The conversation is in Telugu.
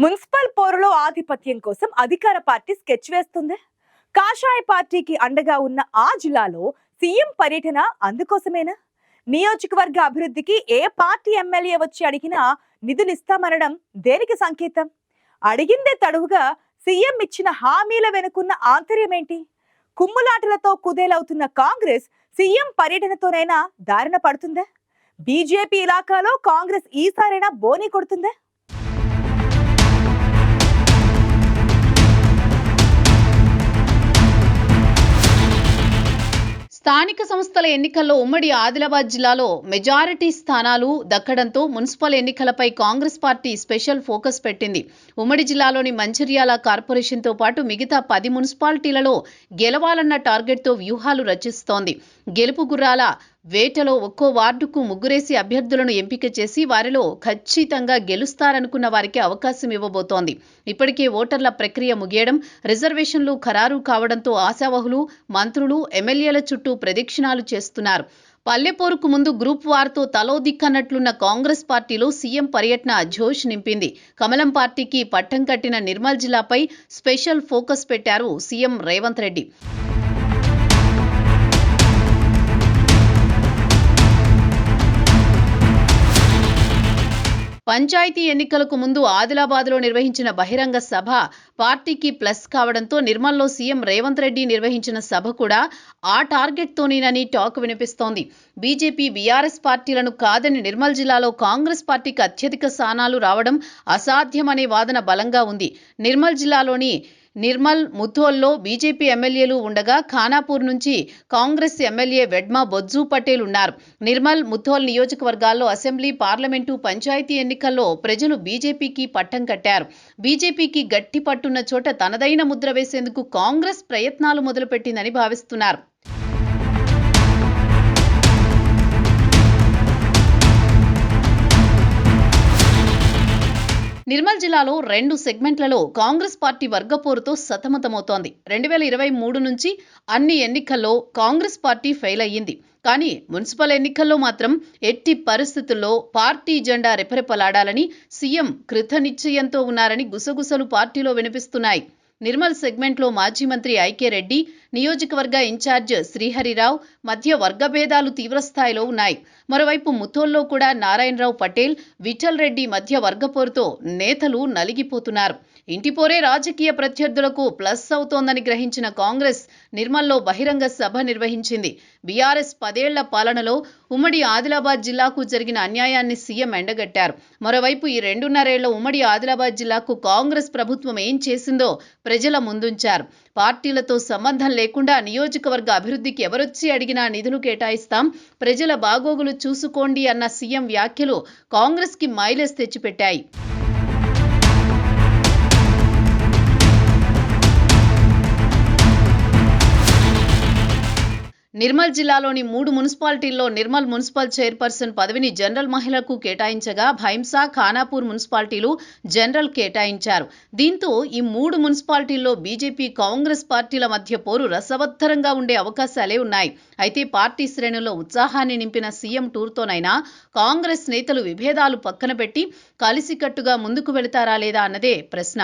మున్సిపల్ పోరులో ఆధిపత్యం కోసం అధికార పార్టీ స్కెచ్ వేస్తుంది. కాషాయ పార్టీకి అండగా ఉన్న ఆ జిల్లాలో సీఎం పర్యటన అందుకోసమేనా? నియోజకవర్గ అభివృద్ధికి ఏ పార్టీ ఎమ్మెల్యే వచ్చి అడిగినా నిధులు ఇస్తామనడం దేనికి సంకేతం? అడిగిందే తడువుగా సీఎం ఇచ్చిన హామీల వెనుకున్న ఆంతర్యం ఏంటి? కుమ్ములాటలతో కుదేలవుతున్న కాంగ్రెస్ సీఎం పర్యటనతోనైనా దారిన పడుతుందా? బీజేపీ ఇలాకాలో కాంగ్రెస్ ఈసారైనా బోనీ కొడుతుందా? స్థానిక సంస్థల ఎన్నికల్లో ఉమ్మడి ఆదిలాబాద్ జిల్లాలో మెజారిటీ స్థానాలు దక్కడంతో మున్సిపల్ ఎన్నికలపై కాంగ్రెస్ పార్టీ స్పెషల్ ఫోకస్ పెట్టింది. ఉమ్మడి జిల్లాలోని మంచిర్యాల కార్పొరేషన్తో పాటు మిగతా 10 మున్సిపాలిటీలలో గెలవాలన్న టార్గెట్తో వ్యూహాలు రచిస్తోంది. గెలుపు గుర్రాల వేటలో ఒక్కో వార్డుకు ముగ్గురేసి అభ్యర్థులను ఎంపిక చేసి వారిలో ఖచ్చితంగా గెలుస్తారనుకున్న వారికి అవకాశం ఇవ్వబోతోంది. ఇప్పటికే ఓటర్ల ప్రక్రియ ముగియడం, రిజర్వేషన్లు ఖరారు కావడంతో ఆశావహులు, మంత్రులు, ఎమ్మెల్యేల చుట్టూ ప్రదక్షిణాలు చేస్తున్నారు. పల్లెపోరుకు ముందు గ్రూప్ వార్తో తలో దిక్కన్నట్లున్న కాంగ్రెస్ పార్టీలో సీఎం పర్యటన జోష్ నింపింది. కమలం పార్టీకి పట్టం కట్టిన నిర్మల్ జిల్లాపై స్పెషల్ ఫోకస్ పెట్టారు సీఎం రేవంత్ రెడ్డి. పంచాయతీ ఎన్నికలకు ముందు ఆదిలాబాద్లో నిర్వహించిన బహిరంగ సభ పార్టీకి ప్లస్ కావడంతో నిర్మల్లో సీఎం రేవంత్ రెడ్డి నిర్వహించిన సభ కూడా ఆ టార్గెట్తోనేనని టాక్ వినిపిస్తోంది. బీజేపీ, బీఆర్ఎస్ పార్టీలను కాదని నిర్మల్ జిల్లాలో కాంగ్రెస్ పార్టీకి అత్యధిక స్థానాలు రావడం అసాధ్యమనే వాదన బలంగా ఉంది. నిర్మల్ జిల్లాలోని నిర్మల్, ముథోల్లో బీజేపీ ఎమ్మెల్యేలు ఉండగా ఖానాపూర్ నుంచి కాంగ్రెస్ ఎమ్మెల్యే వెడ్మా బొజ్జు పటేల్ ఉన్నారు. నిర్మల్, ముథోల్ నియోజకవర్గాల్లో అసెంబ్లీ, పార్లమెంటు, పంచాయతీ ఎన్నికల్లో ప్రజలు బీజేపీకి పట్టం కట్టారు. బీజేపీకి గట్టి పట్టున్న చోట తనదైన ముద్ర వేసేందుకు కాంగ్రెస్ ప్రయత్నాలు మొదలుపెట్టిందని భావిస్తున్నారు. నిర్మల్ జిల్లాలో 2 సెగ్మెంట్లలో కాంగ్రెస్ పార్టీ వర్గపోరుతో సతమతమవుతోంది. 2023 నుంచి అన్ని ఎన్నికల్లో కాంగ్రెస్ పార్టీ ఫెయిల్ అయ్యింది. కానీ మున్సిపల్ ఎన్నికల్లో మాత్రం ఎట్టి పరిస్థితుల్లో పార్టీ జెండా రెపరెపలాడాలని సీఎం కృతనిశ్చయంతో ఉన్నారని గుసగుసలు పార్టీలో వినిపిస్తున్నాయి. నిర్మల్ సెగ్మెంట్లో మాజీ మంత్రి ఐకే రెడ్డి, నియోజకవర్గ ఇన్ఛార్జ్ శ్రీహరిరావు మధ్య వర్గభేదాలు తీవ్రస్థాయిలో ఉన్నాయి. మరోవైపు ముథోల్లో కూడా నారాయణరావు పటేల్, విఠల్ రెడ్డి మధ్య వర్గపోరుతో నేతలు నలిగిపోతున్నారు. ఇంటిపోరే రాజకీయ ప్రత్యర్థులకు ప్లస్ అవుతోందని గ్రహించిన కాంగ్రెస్ నిర్మల్లో బహిరంగ సభ నిర్వహించింది. బీఆర్ఎస్ 10 ఏళ్ల పాలనలో ఉమ్మడి ఆదిలాబాద్ జిల్లాకు జరిగిన అన్యాయాన్ని సీఎం ఎండగట్టారు. మరోవైపు ఈ 2.5 ఏళ్ల ఉమ్మడి ఆదిలాబాద్ జిల్లాకు కాంగ్రెస్ ప్రభుత్వం ఏం చేసిందో ప్రజల ముందుంచారు. పార్టీలతో సంబంధం లేకుండా నియోజకవర్గ అభివృద్ధికి ఎవరొచ్చి అడిగినా నిధులు కేటాయిస్తాం, ప్రజల బాగోగులు చూసుకోండి అన్న సీఎం వ్యాఖ్యలు కాంగ్రెస్కి మైలేజ్ తెచ్చిపెట్టాయి. నిర్మల్ జిల్లాలోని 3 మున్సిపాలిటీల్లో నిర్మల్ మున్సిపల్ చైర్పర్సన్ పదవిని జనరల్ మహిళకు కేటాయించగా భైంసా, ఖానాపూర్ మున్సిపాలిటీలు జనరల్ కేటాయించారు. దీంతో ఈ 3 మున్సిపాలిటీల్లో బీజేపీ, కాంగ్రెస్ పార్టీల మధ్య పోరు రసవత్తరంగా ఉండే అవకాశాలే ఉన్నాయి. అయితే పార్టీ శ్రేణుల్లో ఉత్సాహాన్ని నింపిన సీఎం టూర్తోనైనా కాంగ్రెస్ నేతలు విభేదాలు పక్కన పెట్టి కలిసికట్టుగా ముందుకు వెళతారా లేదా అన్నదే ప్రశ్న.